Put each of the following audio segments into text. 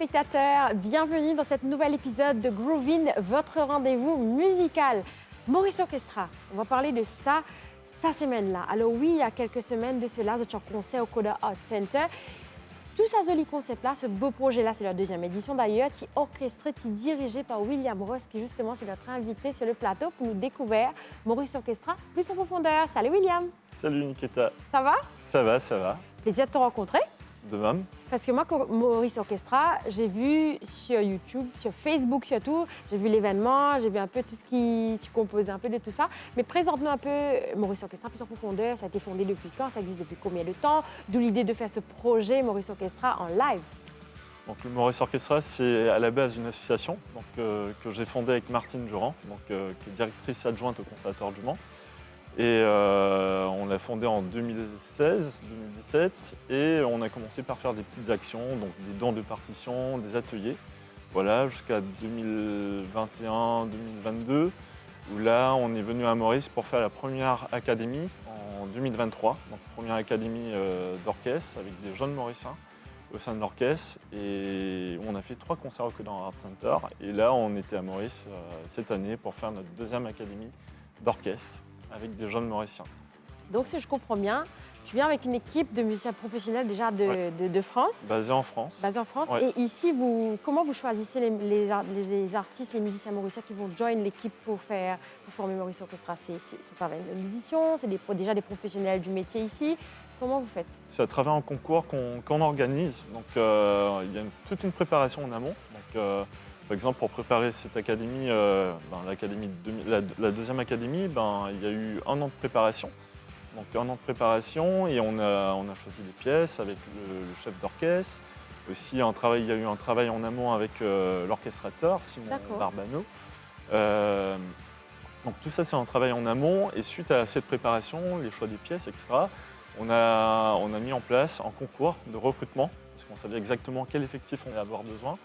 téléspectateurs, bienvenue dans cet nouvel épisode de Groovin, votre rendez-vous musical. Maurice Orchestra, on va parler de ça semaine-là. Alors oui, il y a quelques semaines de cela, vous êtes en concert au Coda Art Center. Tout ce joli concept-là, ce beau projet-là, c'est la deuxième édition d'ailleurs, qui est orchestré, qui est dirigé par William Ross, qui justement c'est notre invité sur le plateau pour nous découvrir Maurice Orchestra plus en profondeur. Salut William. Salut Nikita. Ça va? Ça va, ça va. Plaisir de te rencontrer. De même. Parce que moi, Maurice Orchestra, j'ai vu sur YouTube, sur Facebook surtout, j'ai vu l'événement, j'ai vu un peu tout ce qui tu composes, un peu de tout ça. Mais présente-nous un peu Maurice Orchestra plus en profondeur. Ça a été fondé depuis quand? Ça existe depuis combien de temps? D'où l'idée de faire ce projet Maurice Orchestra en live. Donc, le Maurice Orchestra, c'est à la base une association donc, que j'ai fondée avec Martine Durand, donc, qui est directrice adjointe au Conservatoire du Mans. Et on l'a fondée en 2016-2017 et on a commencé par faire des petites actions, donc des dons de partitions, des ateliers, voilà, jusqu'à 2021-2022, où là on est venu à Maurice pour faire la première académie en 2023, donc première académie d'orchestre avec des jeunes mauriciens au sein de l'orchestre, et on a fait 3 concerts au Coda Art Center, et là on était à Maurice cette année pour faire notre deuxième académie d'orchestre avec des jeunes mauriciens. Donc, si je comprends bien, tu viens avec une équipe de musiciens professionnels déjà de France. Basé en France. Basé en France. Ouais. Et ici, comment vous choisissez les artistes, les musiciens mauriciens qui vont joindre l'équipe pour former Maurice Orchestra? C'est avec une musiciens, c'est déjà des professionnels du métier ici. Comment vous faites? C'est à travers un concours qu'on organise. Donc, il y a toute une préparation en amont. Donc, par exemple, pour préparer cette académie, la deuxième académie, il y a eu 1 an de préparation. Donc 1 an de préparation et on a choisi les pièces avec le chef d'orchestre. Aussi, il y a eu un travail en amont avec l'orchestrateur, Simon Barbano. Donc tout ça, c'est un travail en amont. Et suite à cette préparation, les choix des pièces, etc., on a mis en place un concours de recrutement, parce qu'on savait exactement quel effectif on allait avoir besoin.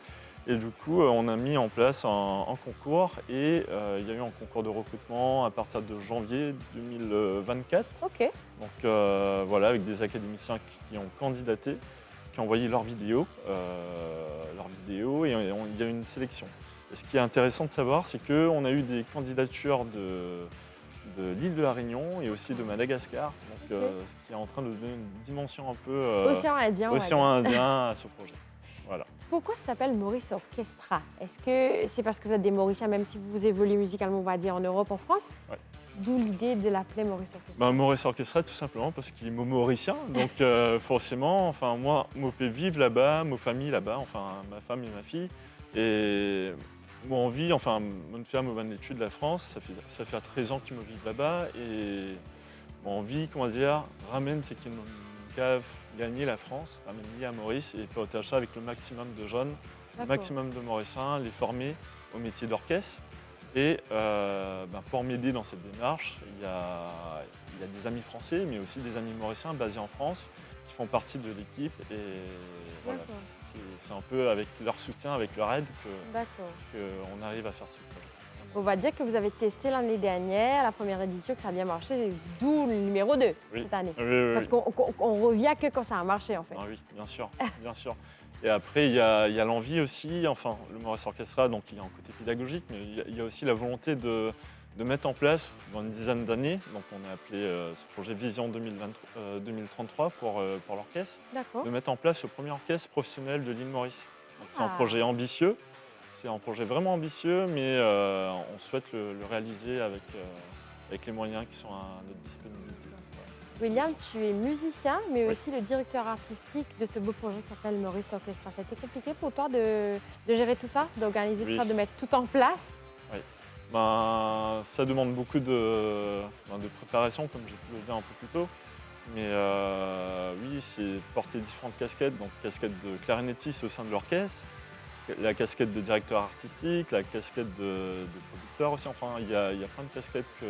Et du coup, on a mis en place un concours et il y a eu un concours de recrutement à partir de janvier 2024. OK. Donc voilà, avec des académiciens qui ont candidaté, qui ont envoyé leurs vidéos et il y a eu une sélection. Et ce qui est intéressant de savoir, c'est qu'on a eu des candidatures de l'île de la Réunion et aussi de Madagascar, donc, ce qui est en train de donner une dimension un peu Océan Indien. Indien à ce projet. Voilà. Pourquoi ça s'appelle Maurice Orchestra? Est-ce que c'est parce que vous êtes des Mauriciens, même si vous évoluez musicalement, on va dire, en Europe, en France? Ouais. D'où l'idée de l'appeler Maurice Orchestra. Maurice Orchestra, tout simplement parce qu'il est mauricien. Donc forcément, enfin, moi vivre là-bas, ma famille là-bas, enfin ma femme et ma fille. Et mon envie, enfin, mon faire mes bonnes études de la France, ça fait 13 ans qu'ils me vivent là-bas. Et mon envie, comment dire, ramène ces qu'ils me cave gagner la France, ramener à Maurice et partager ça avec le maximum de jeunes, le maximum de Mauriciens, les former au métier d'orchestre. Et pour m'aider dans cette démarche, il y a des amis français, mais aussi des amis mauriciens basés en France qui font partie de l'équipe. Et voilà, c'est un peu avec leur soutien, avec leur aide qu'on arrive à faire ce projet. On va dire que vous avez testé l'année dernière, la première édition, que ça a bien marché, d'où le numéro 2 cette année. Oui. Parce qu'on revient que quand ça a marché, en fait. Ah oui, bien sûr, bien sûr. Et après, il y a l'envie aussi, enfin, le Maurice Orchestra, donc il y a un côté pédagogique, mais il y a aussi la volonté de mettre en place, dans une dizaine d'années, donc on a appelé ce projet Vision 2033 pour l'orchestre, de mettre en place le premier orchestre professionnel de l'île Maurice. C'est un projet ambitieux. C'est un projet vraiment ambitieux, mais on souhaite le réaliser avec les moyens qui sont à notre disponibilité. Voilà. William, tu es musicien, mais aussi le directeur artistique de ce beau projet qui s'appelle Maurice Orchestra. Ça a été compliqué pour toi de gérer tout ça, d'organiser tout ça, de mettre tout en place? Oui. Ça demande beaucoup de préparation, comme j'ai pu le dire un peu plus tôt. Mais oui, c'est porter différentes casquettes, donc casquette de clarinettiste au sein de l'orchestre, la casquette de directeur artistique, la casquette de producteur aussi. Enfin, il y a plein de casquettes que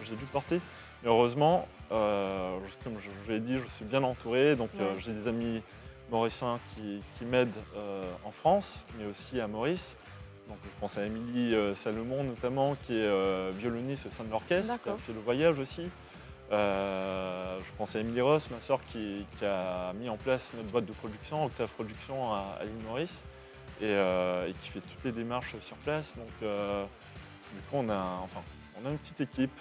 j'ai dû porter. Mais heureusement, comme je vous l'ai dit, je suis bien entouré. Donc j'ai des amis mauriciens qui m'aident en France, mais aussi à Maurice. Donc, je pense à Émilie Salomon notamment, qui est violoniste au sein de l'orchestre, qui a fait le voyage aussi. Je pense à Émilie Ross, ma soeur, qui a mis en place notre boîte de production, Octave Production à l'île Maurice. et qui fait toutes les démarches sur place. Donc, du coup, on a une petite équipe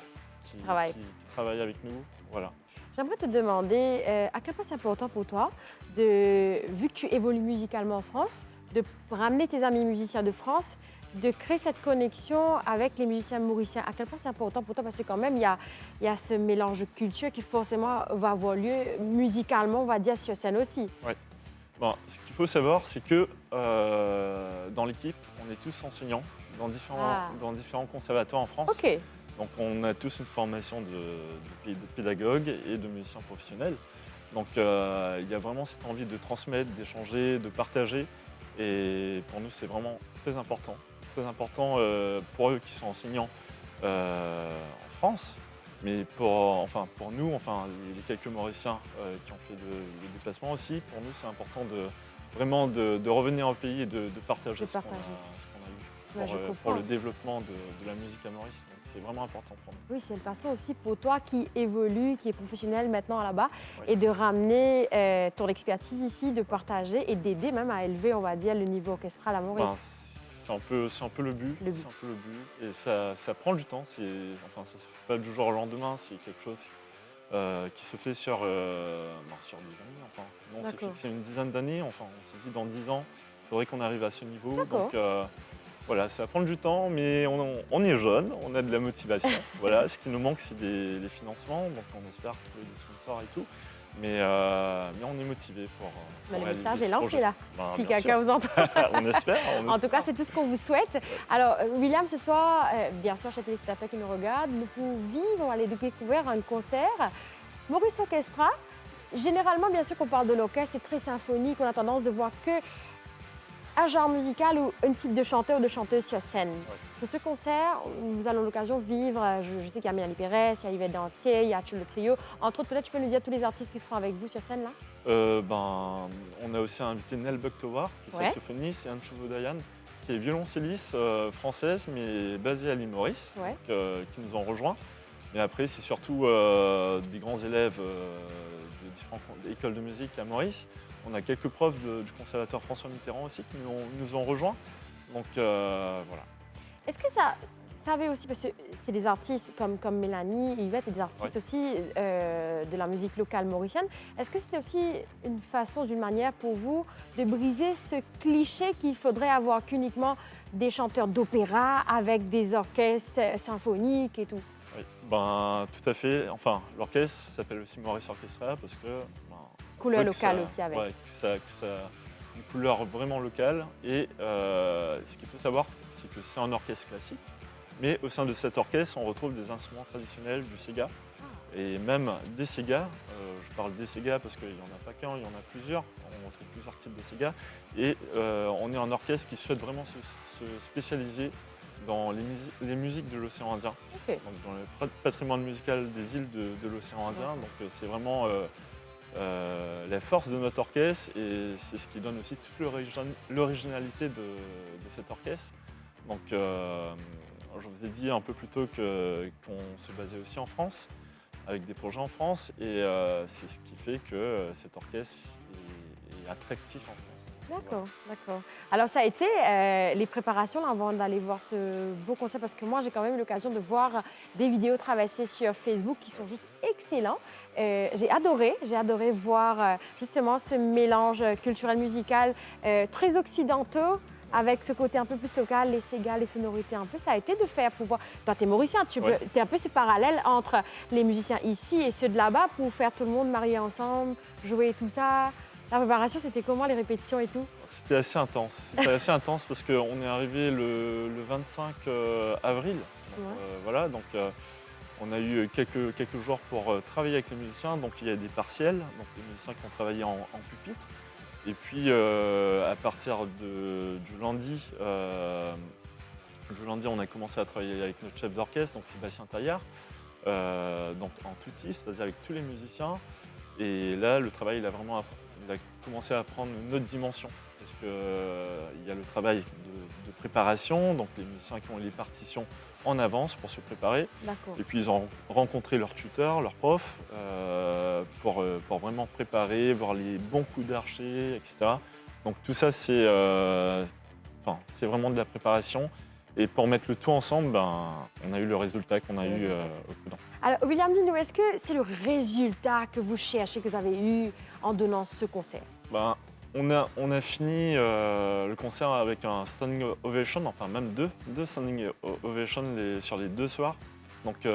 Travail. qui travaille avec nous. Voilà. J'aimerais te demander à quel point c'est important pour toi, vu que tu évolues musicalement en France, de ramener tes amis musiciens de France, de créer cette connexion avec les musiciens mauriciens. À quel point c'est important pour toi, parce que quand même, il y a ce mélange de culture qui forcément va avoir lieu musicalement, on va dire, sur scène aussi. Ouais. Bon, ce qu'il faut savoir, c'est que dans l'équipe, on est tous enseignants dans différents conservatoires en France. OK, Donc on a tous une formation de pédagogue et de musicien professionnel. Donc il y a vraiment cette envie de transmettre, d'échanger, de partager. Et pour nous, c'est vraiment très important. Très important pour eux qui sont enseignants en France. Mais pour nous, les quelques Mauriciens qui ont fait le déplacement aussi, pour nous, c'est important vraiment de revenir au pays et de partager ce qu'on a eu Ouais, je pour comprends. le développement de la musique à Maurice. Donc, c'est vraiment important pour nous. Oui, c'est une façon aussi pour toi qui évolue, qui est professionnel maintenant là-bas, Oui. et de ramener ton expertise ici, de partager et d'aider même à élever, on va dire, le niveau orchestral à Maurice. Ben, c'est un peu le but. Le but. C'est un peu le but. Et ça prend du temps. Ça ne se fait pas du jour au lendemain. C'est quelque chose qui se fait sur 2 années. Nous, on s'est D'accord. fixé une dizaine d'années. On s'est dit dans 10 ans, il faudrait qu'on arrive à ce niveau. D'accord. Donc voilà, ça prend du temps, mais on est jeune, on a de la motivation. Voilà, ce qui nous manque, c'est les financements. Donc on espère trouver des sponsors et tout. Mais on est motivé pour Mais le réaliser message est ce lancé projet. là, Ben, si bien quelqu'un sûr. vous entend. On espère. En tout cas, c'est tout ce qu'on vous souhaite. Alors, William, ce soir, bien sûr, chers téléspectateurs qui nous regardent, nous pouvons vivre, aller découvrir un concert. Maurice Orchestra, généralement, bien sûr, qu'on parle de l'orchestre, c'est très symphonique. On a tendance de voir que un genre musical ou un type de chanteur ou de chanteuse sur scène. Ouais. Pour ce concert, nous allons l'occasion de vivre, je sais qu'il y a Mélanie Pérez, il y a Yvette Dantier, il y a le trio. Entre autres, peut-être tu peux nous dire tous les artistes qui seront avec vous sur scène là? On a aussi invité Nel Bucktowar, qui est Ouais. saxophoniste, et Anne Chouveau-Dayan, qui est violoncelliste française, mais basée à l'île Maurice, Ouais. qui nous ont rejoints. Mais après, c'est surtout des grands élèves de différentes écoles de musique à Maurice. On a quelques profs du conservatoire François Mitterrand aussi qui nous ont rejoints. Donc voilà. Est-ce que ça avait aussi, parce que c'est des artistes comme Mélanie, Yvette, et des artistes aussi de la musique locale mauricienne, est-ce que c'était aussi une façon, d'une manière pour vous de briser ce cliché qu'il faudrait avoir qu'uniquement des chanteurs d'opéra avec des orchestres symphoniques et tout? Oui, tout à fait. L'orchestre s'appelle aussi Maurice Orchestra parce que Couleur que locale ça- aussi avec. ouais, que ça a une couleur vraiment locale. Et ce qu'il faut savoir, c'est que c'est un orchestre classique. Mais au sein de cet orchestre, on retrouve des instruments traditionnels du Sega. Et même des Sega. Je parle des Sega parce qu'il n'y en a pas qu'un, il y en a plusieurs. On retrouve plusieurs types de Sega. Et on est un orchestre qui souhaite vraiment se spécialiser dans les musiques de l'océan Indien. Ok. Donc dans le patrimoine musical des îles de l'océan Indien. Donc c'est vraiment la force de notre orchestre et c'est ce qui donne aussi toute l'originalité de cet orchestre. Donc je vous ai dit un peu plus tôt qu'on se basait aussi en France, avec des projets en France et c'est ce qui fait que cet orchestre est attractif en France. D'accord, d'accord. Alors, ça a été les préparations là, avant d'aller voir ce beau concert, parce que moi, j'ai quand même eu l'occasion de voir des vidéos traversées sur Facebook qui sont juste excellents. J'ai adoré voir justement ce mélange culturel musical très occidentaux avec ce côté un peu plus local, les Sega, les sonorités un peu. Ça a été de faire pouvoir... Toi, tu es mauricien, tu es un peu ce parallèle entre les musiciens ici et ceux de là-bas pour faire tout le monde marier ensemble, jouer tout ça. La préparation, c'était comment, les répétitions et tout? C'était assez intense. C'était assez intense parce qu'on est arrivé le 25 avril. Donc, voilà, donc on a eu quelques jours pour travailler avec les musiciens. Donc il y a des partiels, donc les musiciens qui ont travaillé en pupitre. Et puis à partir du lundi, on a commencé à travailler avec notre chef d'orchestre, donc Sébastien Taillard, donc en tutti, c'est-à-dire avec tous les musiciens. Et là, le travail, il a commencé à prendre une autre dimension. Parce qu'il y a le travail de préparation, donc les musiciens qui ont les partitions en avance pour se préparer. D'accord. Et puis ils ont rencontré leur tuteur, leur prof, pour vraiment préparer, voir les bons coups d'archer, etc. Donc tout ça, c'est vraiment de la préparation. Et pour mettre le tout ensemble, on a eu le résultat qu'on a eu au Coudan. Alors, William, dis-nous, est-ce que c'est le résultat que vous cherchez, que vous avez eu en donnant ce concert? On a fini le concert avec un standing ovation, enfin même deux standing ovation sur les 2 soirs. Donc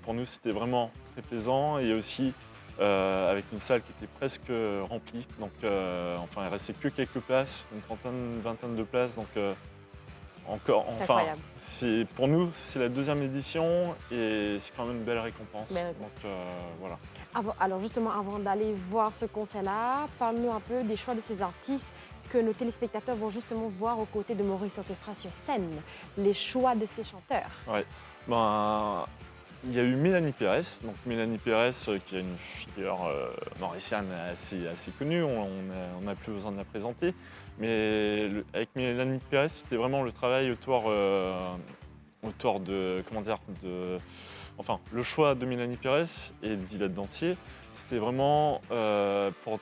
pour nous, c'était vraiment très plaisant et aussi avec une salle qui était presque remplie. Donc il ne restait que quelques places, une trentaine, une vingtaine de places. Donc Incroyable. pour nous, c'est la 2e édition et c'est quand même une belle récompense. Belle Donc voilà. Alors justement, avant d'aller voir ce concert-là, parle-nous un peu des choix de ces artistes que nos téléspectateurs vont justement voir aux côtés de Maurice Orchestra sur scène, les choix de ces chanteurs. Ouais. Il y a eu Mélanie Pérez, donc Mélanie Pérez qui est une figure mauricienne assez connue, on n'a plus besoin de la présenter. Mais avec Mélanie Pérez, c'était vraiment le travail autour de, le choix de Mélanie Pérez et d'Yvette Dantier, c'était vraiment pour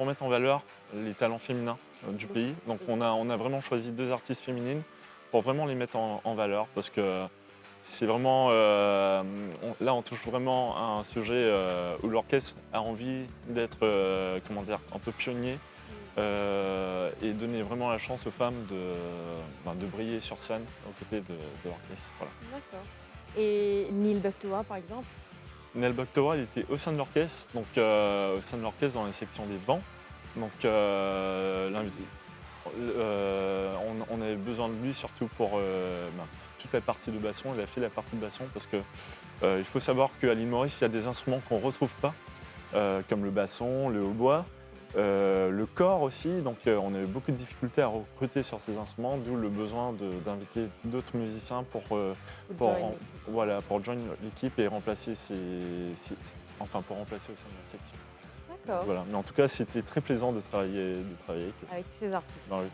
mettre en valeur les talents féminins du pays. Donc on a vraiment choisi 2 artistes féminines pour vraiment les mettre en valeur parce que c'est vraiment, là on touche vraiment à un sujet où l'orchestre a envie d'être un peu pionnier et donner vraiment la chance aux femmes de briller sur scène aux côtés de l'orchestre. Voilà. D'accord. Et Neil Bucktoa, par exemple? Neil Bucktoa, il était au sein de l'orchestre, donc au sein de l'orchestre dans la section des vents. Donc on avait besoin de lui surtout pour toute la partie de basson. Il a fait la partie de basson parce que il faut savoir qu'à l'île Maurice, il y a des instruments qu'on ne retrouve pas, comme le basson, le hautbois, le cor aussi. Donc on a eu beaucoup de difficultés à recruter sur ces instruments, d'où le besoin d'inviter d'autres musiciens pour joindre l'équipe et remplacer pour remplacer au sein de la section. D'accord. Voilà. Mais en tout cas, c'était très plaisant de travailler Avec ces artistes. oui.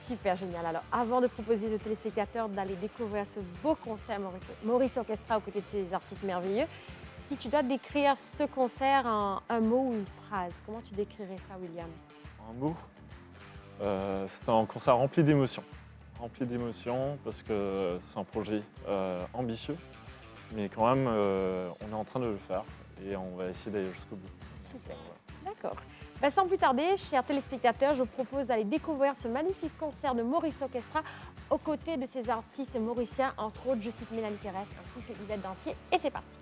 Super génial. Alors, avant de proposer aux téléspectateurs d'aller découvrir ce beau concert Maurice Orchestra aux côtés de ces artistes merveilleux, si tu dois décrire ce concert en un mot ou une phrase, comment tu décrirais ça, William? Un mot. C'est un concert rempli d'émotions. Rempli d'émotions parce que c'est un projet ambitieux, mais quand même, on est en train de le faire et on va essayer d'aller jusqu'au bout. Super. D'accord. Sans plus tarder, chers téléspectateurs, je vous propose d'aller découvrir ce magnifique concert de Maurice Orchestra aux côtés de ces artistes mauriciens, entre autres, je cite Mélanie Pérez ainsi que Yvette Dantier. Et c'est parti.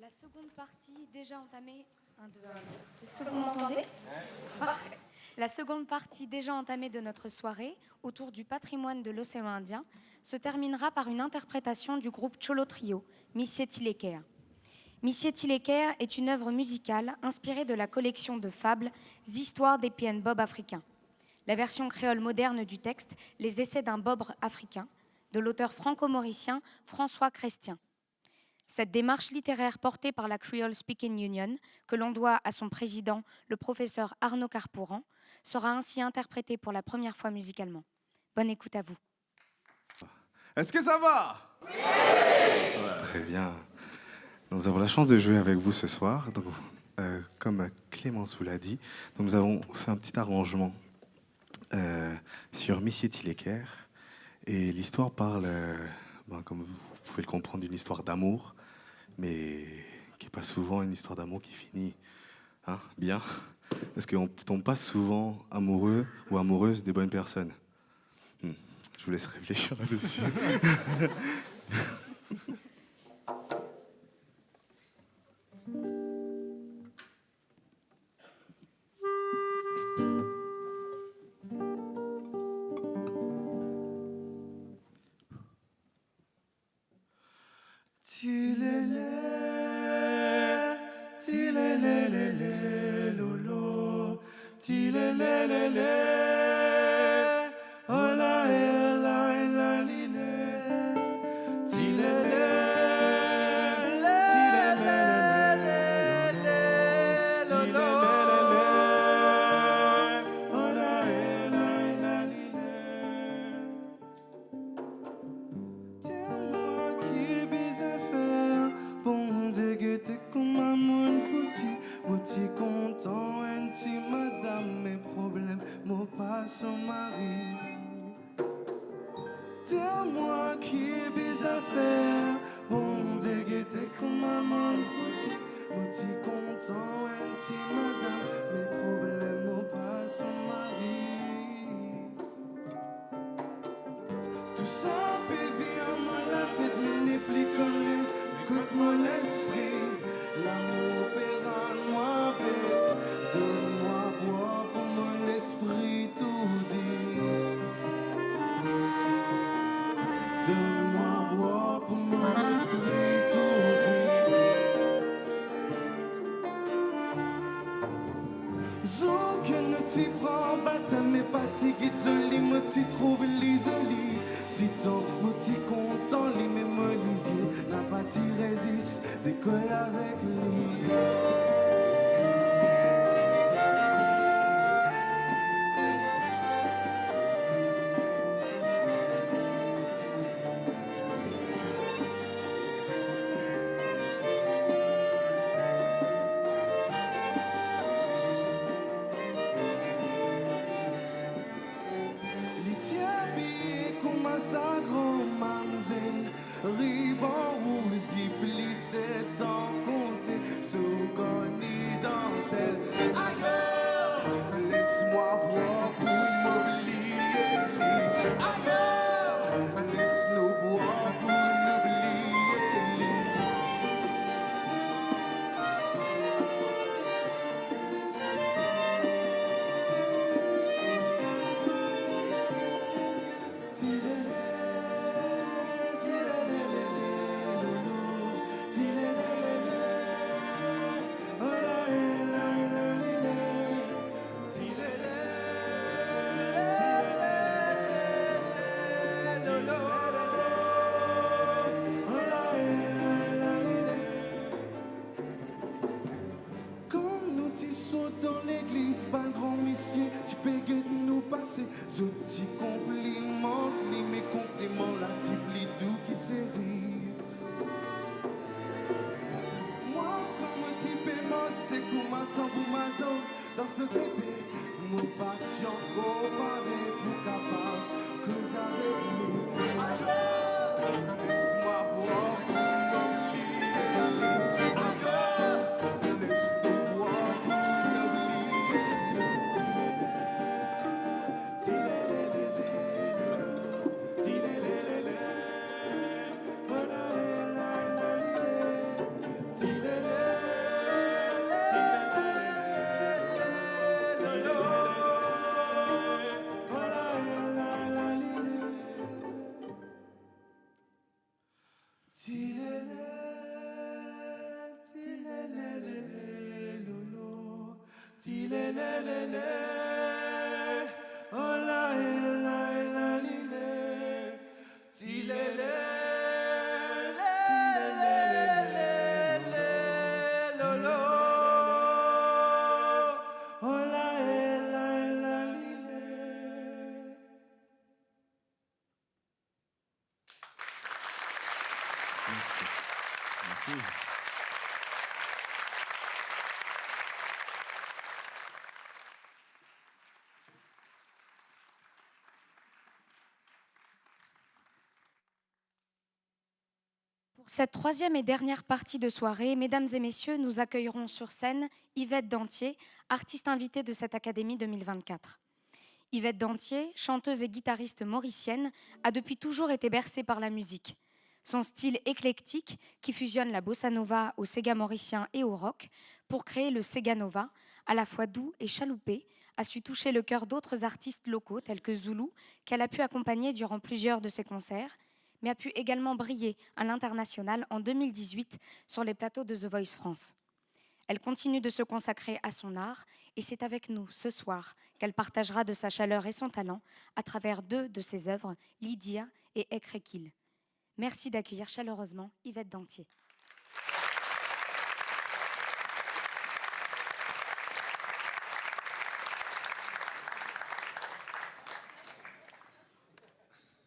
La seconde partie déjà entamée. Est-ce que vous m'entendez? Parfait. La seconde partie déjà entamée de notre soirée, autour du patrimoine de l'océan Indien, se terminera par une interprétation du groupe Cholo Trio, Missie Tilekea. Missie Tilekea est une œuvre musicale inspirée de la collection de fables Histoires des PN Bob africains. La version créole moderne du texte, Les essais d'un bob africain, de l'auteur franco-mauricien François Crestien. Cette démarche littéraire portée par la Creole Speaking Union, que l'on doit à son président, le professeur Arnaud Carpouran, sera ainsi interprétée pour la première fois musicalement. Bonne écoute à vous. Est-ce que ça va? Oui! Très bien. Nous avons la chance de jouer avec vous ce soir. Donc, comme Clémence vous l'a dit, donc nous avons fait un petit arrangement sur Missie Tilekea. Et l'histoire parle, comme vous pouvez le comprendre, d'une histoire d'amour, mais qui n'est pas souvent une histoire d'amour qui finit bien. Parce qu'on ne tombe pas souvent amoureux ou amoureuse des bonnes personnes. Je vous laisse réfléchir là-dessus. Dis-moi qui est bizarre faire. Bon Dieu, t'es comme maman foutu. Mouti content, anti madame. Mes problèmes au pas son mari. Tout ça pévé à moi la tête, mais n'est plus comme lui. Écoute mon esprit. L'amour paiera moi bête. Donne-moi boire pour mon esprit tout dit. Donne-moi boire pour mon esprit tout dit. Zo que nous t'y prends, bâtard mes fatigues, joli, moi t'y trouve l'isolé. Si ton moi t'y content, les mémolisiers, n'a pas t'y résiste, décolle avec lui. Riban rouge, y plissé sans compter, sous-connu dentelle. Ailleurs, laisse-moi boire pour m'oublier. Ailleurs, laisse-nous boire pour n'oublier. Tu peux nous passer, je t'y complimente, mes compliments, la type doux qui s'érise. Moi, comme un type paiement, c'est qu'on m'attend pour ma zone. Dans ce côté, mon passion comparé pour capable que avec nous. Alors, laisse-moi boire pour m'oublier. Alors, laisse-nous boire pour m'oublier. tilelelele, lolo, tilelelele, oh la la lile, tilelele. Pour cette troisième et dernière partie de soirée, mesdames et messieurs, nous accueillerons sur scène Yvette Dantier, artiste invitée de cette Académie 2024. Yvette Dantier, chanteuse et guitariste mauricienne, a depuis toujours été bercée par la musique. Son style éclectique, qui fusionne la bossa nova au sega mauricien et au rock, pour créer le sega nova, à la fois doux et chaloupé, a su toucher le cœur d'autres artistes locaux tels que Zulu, qu'elle a pu accompagner durant plusieurs de ses concerts, mais a pu également briller à l'international en 2018 sur les plateaux de The Voice France. Elle continue de se consacrer à son art et c'est avec nous ce soir qu'elle partagera de sa chaleur et son talent à travers deux de ses œuvres, Lydia et Ekrekil. Merci d'accueillir chaleureusement Yvette Dantier.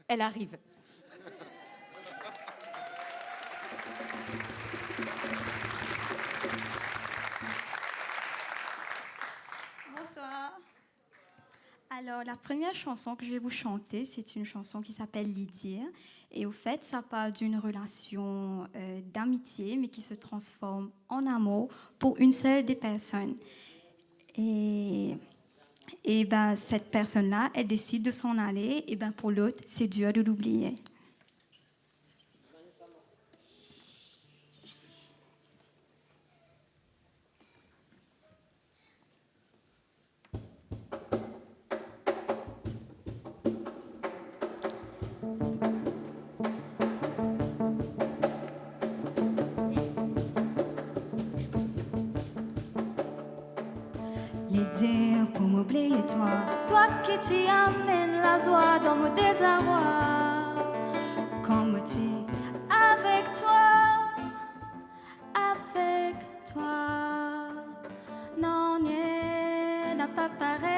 Elle arrive. Bonsoir. Alors, la première chanson que je vais vous chanter, c'est une chanson qui s'appelle Lydia. Et au fait, ça parle d'une relation d'amitié, mais qui se transforme en amour pour une seule des personnes. Et ben, cette personne-là, elle décide de s'en aller. Et ben, pour l'autre, c'est dur de l'oublier. Lydia, pour m'oublier toi, toi qui t'y amènes la joie dans mon désarroi. Comme tu avec toi, non, rien n'a pas pareil.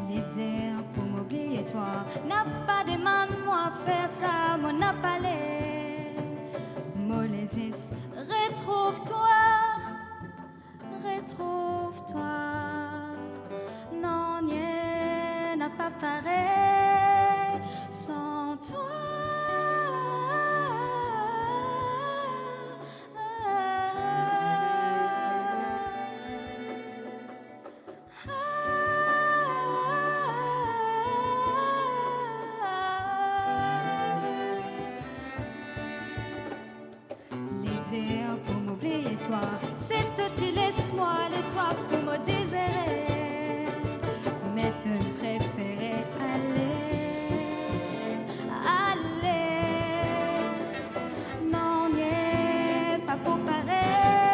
Lydia, pour m'oublier toi, n'a pas demande-moi faire ça, mon n'a pas l'air. Molésis, retrouve-toi. Retrouve-toi, non, rien n'a pas pareil sans toi. Les dire pour m'oublier toi, c'est tout, laisse-moi les soirs pour me désirer. Mais tu ne préférais aller. Non, n'est pas pour pareil.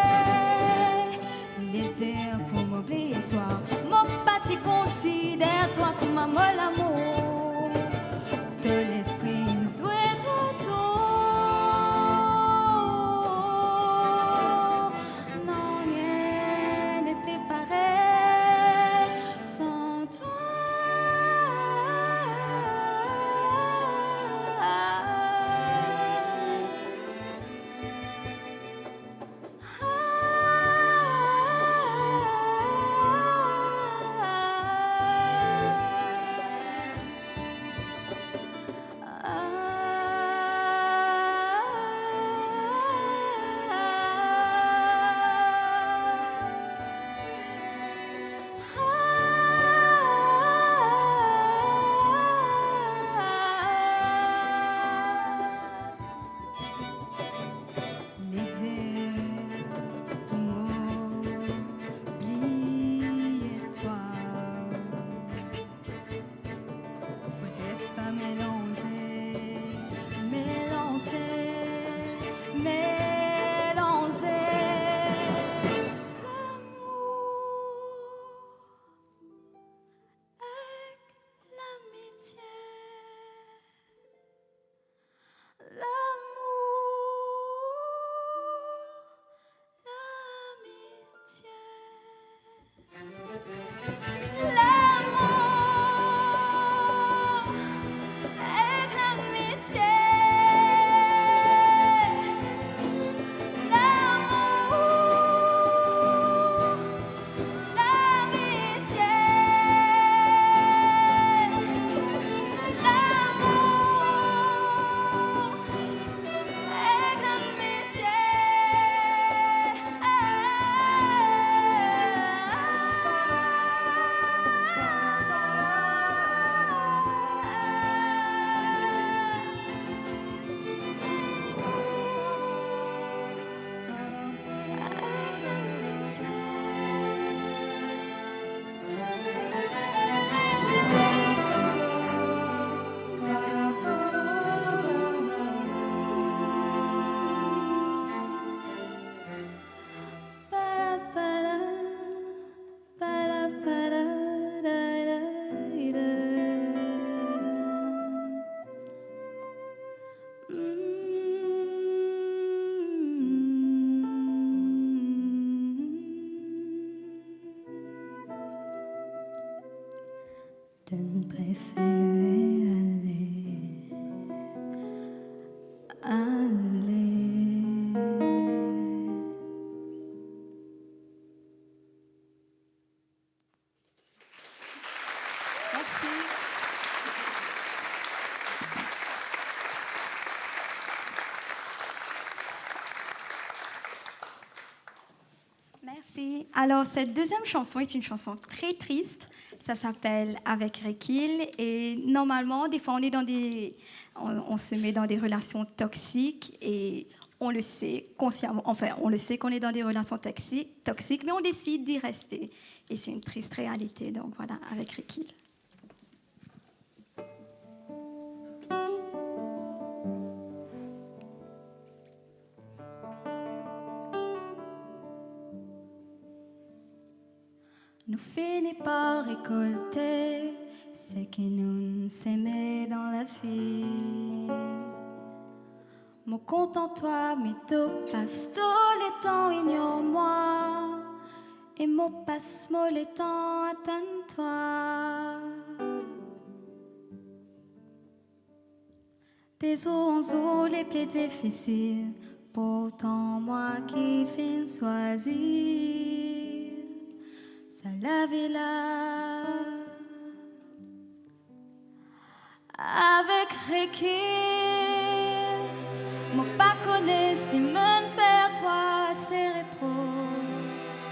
Les dire pour m'oublier toi, mon parti considère toi comme un molle amour. De l'esprit souhaite autour. Non, préféré aller. Merci. Merci. Alors, cette deuxième chanson est une chanson très triste. Ça s'appelle Avec Rekil. Et normalement, des fois, on se met dans des relations toxiques et on le sait consciemment. Enfin, on le sait qu'on est dans des relations toxiques, mais on décide d'y rester. Et c'est une triste réalité. Donc voilà, Avec Rekil. Nous finissons par récolter ce que nous s'aimait dans la vie. Mon contente-toi, mais to passe tous les temps, ignore-moi. Et mon passe-moi les temps, attends-toi. Tes os les plus difficiles, pourtant moi qui fin choisir. Ça la vie là avec Rekil, moi pas connais si m'en faire toi c'est réprose,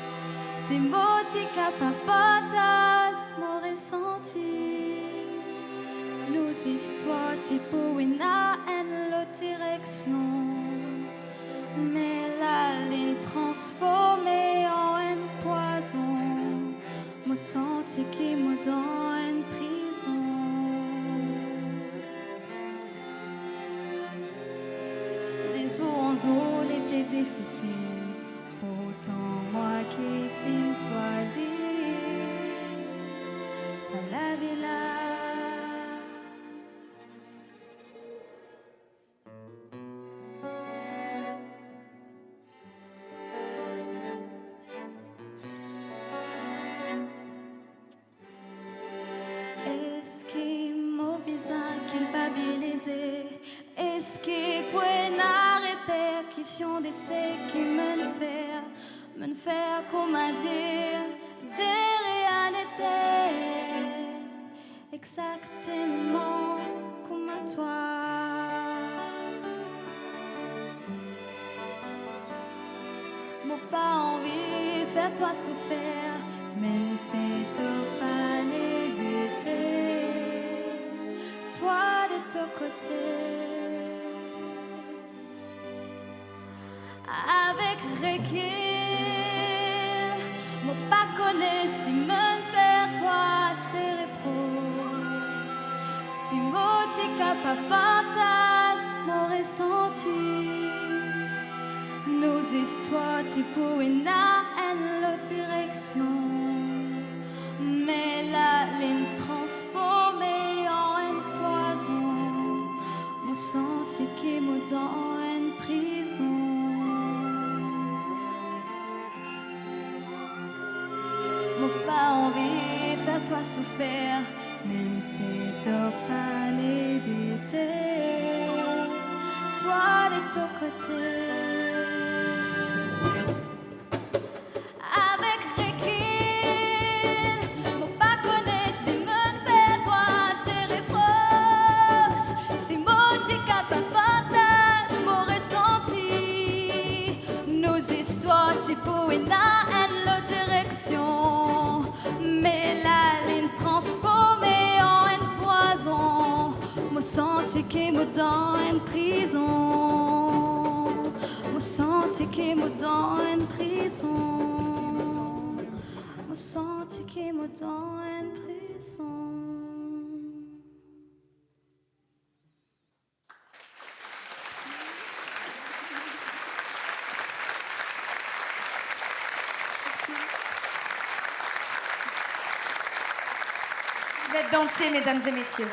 si moi t'y capable pas mon ressenti, nos histoires t'y pour une l'autre direction, mais la ligne transformée en un poison. Me senti qui me donne prison. Des eaux les plus difficiles, pourtant moi qui fin choisir, ça la vie là. Est-ce qu'il m'a besoin culpabiliser? Est-ce qu'il peut la répercussion de ce qui me faire comment dire des réalités exactement comme à toi? Mon pas envie de faire toi souffrir, même si tu pas hésité, toi de ton côté. Avec Rekil, moi pas connais si me faire toi c'est réprose, si moi t'es capable partage mon ressenti, nos histoires t'y pour une l'autre direction, mais la ligne transformée en un poison, mon senti qui me donne prison. Mon pas envie de faire toi souffrir, même si t'as pas hésité, toi de ton côté. Avec Rekil, mon pas connaît si me fait toi c'est réprose, si mon t'es capable partage mon ressenti, nos histoires t'y pour une l'autre direction, mais la ligne transformée en un poison, me senti qui me donne prison, me senti qui me donne prison, me senti qui me donne prison. Bête d'entier, mesdames et messieurs.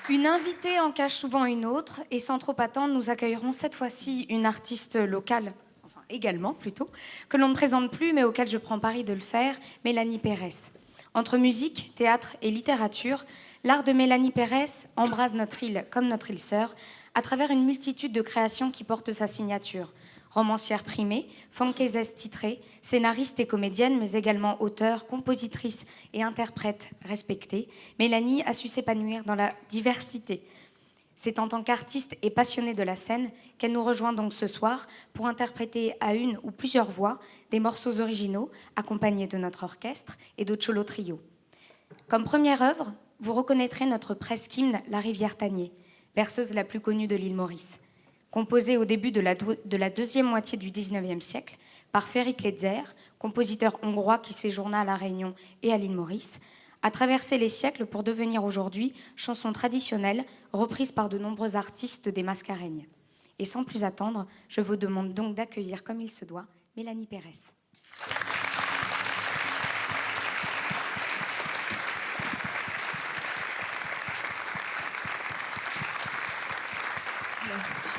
Une invitée en cache souvent une autre, et sans trop attendre, nous accueillerons cette fois-ci une artiste locale, enfin également plutôt, que l'on ne présente plus mais auquel je prends pari de le faire, Mélanie Pérez. Entre musique, théâtre et littérature, l'art de Mélanie Pérez embrase notre île comme notre île sœur à travers une multitude de créations qui portent sa signature. Romancière primée, funkaisaise titrée, scénariste et comédienne, mais également auteure, compositrice et interprète respectée, Mélanie a su s'épanouir dans la diversité. C'est en tant qu'artiste et passionnée de la scène qu'elle nous rejoint donc ce soir pour interpréter à une ou plusieurs voix des morceaux originaux accompagnés de notre orchestre et de Cholo Trio. Comme première œuvre, vous reconnaîtrez notre presque hymne La Rivière Tanier, berceuse la plus connue de l'île Maurice. Composée au début de la deuxième moitié du XIXe siècle par Ferik Letzer, compositeur hongrois qui séjourna à La Réunion et à l'île Maurice, a traversé les siècles pour devenir aujourd'hui chanson traditionnelle reprise par de nombreux artistes des Mascareignes. Et sans plus attendre, je vous demande donc d'accueillir comme il se doit Mélanie Pérez. Merci.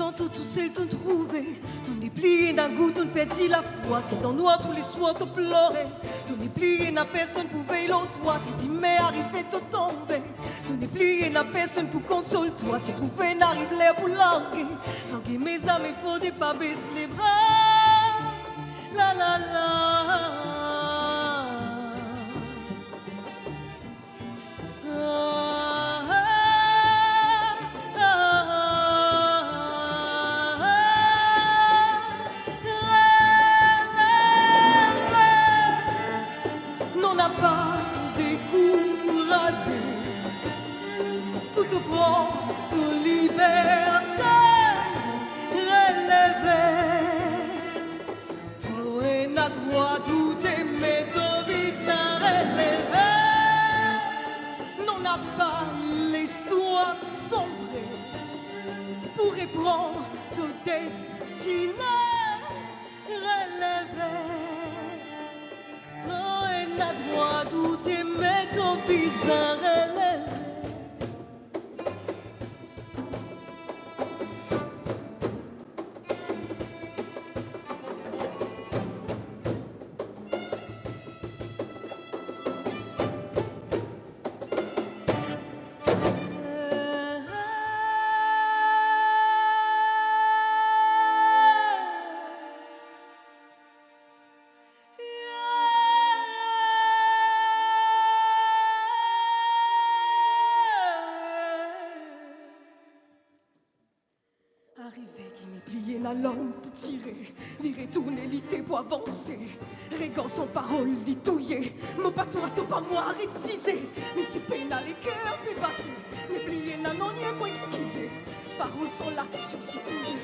sans tout seul t'en trouver. T'en es plié d'un goût, t'en perdu la foi. Si dans noir tous les soirs t'en pleurais. T'en es plié n'a personne pour veiller en toi. Si tu m'es arrivé t'en tomber. T'en es plié n'a personne pour consoler toi. Si trouver n'arrive l'air pour larguer. Larguer mes âmes, il faut pas baisser les bras. La la la. Non n'a pas découragé pour te prendre ta liberté, relever. Toi n'a droit douter, mais ton bizarre relever. Non n'a pas l'histoire sombrée pour reprendre ta destinée, relever. Toi n'a droit douter, mais ton bizarre relever. Arrivé qui n'est plié la langue pour tirer, virer tourner l'ité pour avancer. Régant sans parole, dit touiller, mon bateau à tout pas moi récisé. Mais si peine à l'équerre, puis battre, n'est plié n'a non rien moins exquisé. Parole sans l'action si touillée.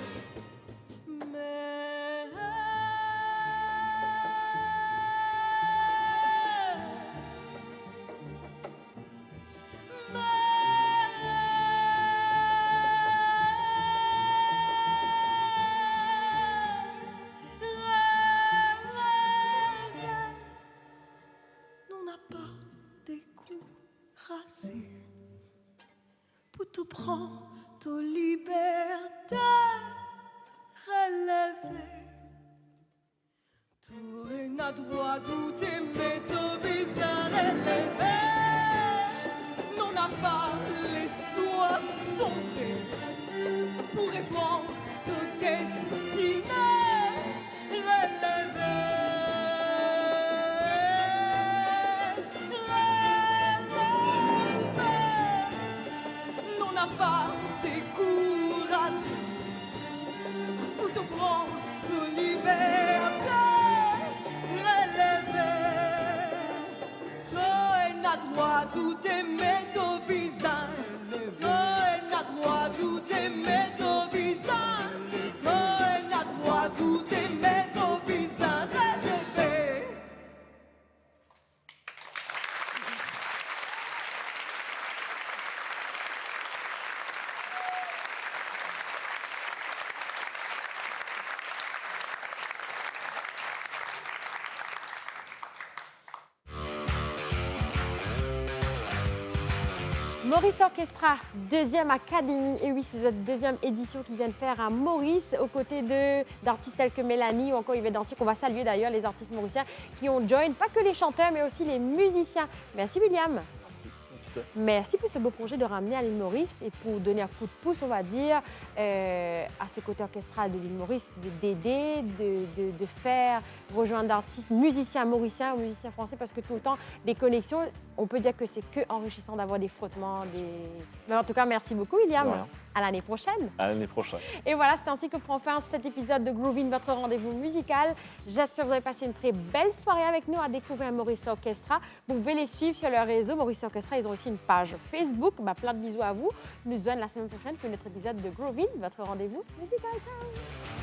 Pour te prendre ta liberté, relever. Tu n'as droit douter, mais ton bizarre relever. Non n'a pas l'histoire sombrée pour répondre ta destinée, relever. Pas découragé pour te prendre ta liberté, relever. Toi n'a droit douter, mais ton bizarre. Toi n'a droit douter, mais ton bizarre. Toi n'a droit douter, mais ton bizarre, relever. Maurice Orchestra, deuxième académie, et oui, c'est cette deuxième édition qu'ils viennent faire à Maurice, aux côtés d'artistes tels que Mélanie ou encore Yvette Dancier, qu'on va saluer d'ailleurs, les artistes mauriciens qui ont join, pas que les chanteurs, mais aussi les musiciens. Merci William. Merci pour ce beau projet de ramener à l'île Maurice et pour donner un coup de pouce, on va dire, à ce côté orchestral de l'île Maurice, d'aider, de faire rejoindre d'artistes musiciens mauriciens ou musiciens français, parce que tout le temps, des connexions, on peut dire que c'est que enrichissant d'avoir des frottements. Mais en tout cas, merci beaucoup William. Voilà. À l'année prochaine. À l'année prochaine. Et voilà, c'est ainsi que prend fin cet épisode de Groovin, votre rendez-vous musical. J'espère que vous avez passé une très belle soirée avec nous à découvrir Maurice Orchestra. Vous pouvez les suivre sur leur réseau. Maurice Orchestra, ils ont aussi une page Facebook. Plein de bisous à vous. Nous rejoignons la semaine prochaine pour notre épisode de Groovin, votre rendez-vous musical. Ciao.